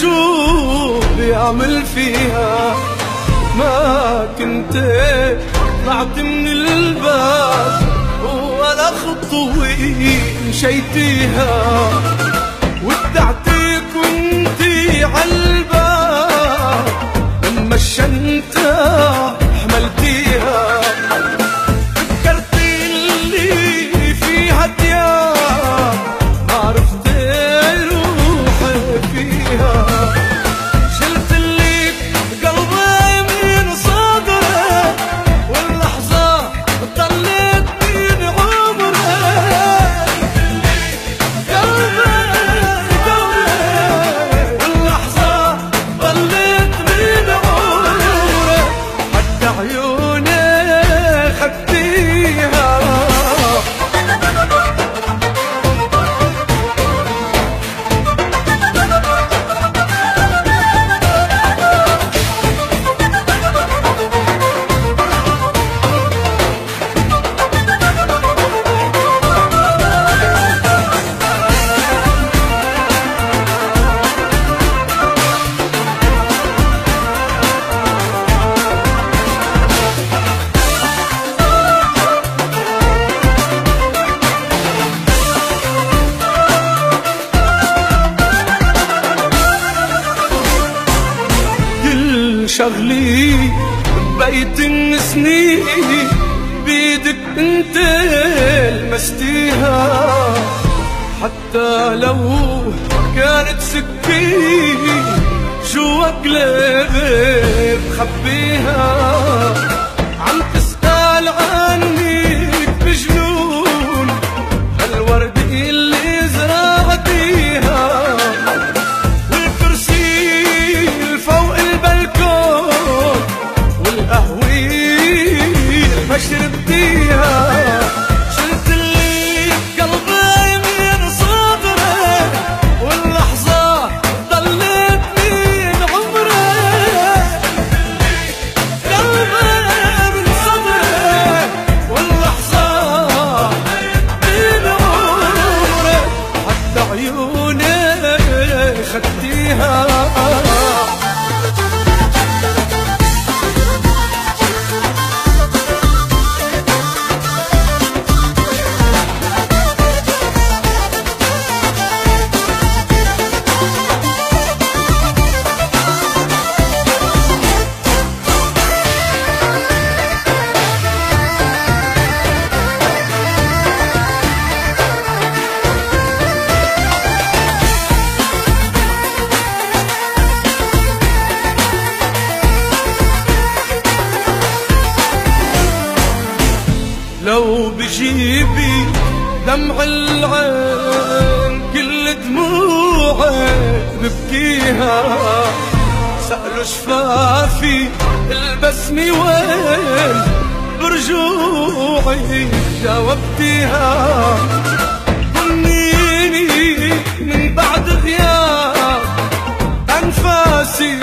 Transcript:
شو بيعمل فيها. ما كنت طلعت من الباب ولا خطوة مشيتيها، ودعتك وانتي عالباب لما الشنطة حملتيها. فكرتي اللي فيها دياب ما عرفت روحي فيها. شلتلك قلبي من صدرك واللحظة ضليت من عمرك. قلبي واللحظة ضليت من عمرك، حتى عيوني خدتيها. شغلي ببيت السنين بيدك انت لمستيها، حتى لو كانت سكين جوا قلبي بخبيها. عم تسأل عنك بجنون هالورد اللي زرعتيها، شربتيها. شلتلي قلبي من صدرك واللحظة ضليت من عمرك. قلبي من صدرك واللحظة من عمرك، حتى عيوني خدتيها. لو بجيبي دمع العين كل دموعي ببكيها، سألوا شفافي البسمة وين برجوعي جاوبتيها. ضنيني من بعد غياب أنفاسي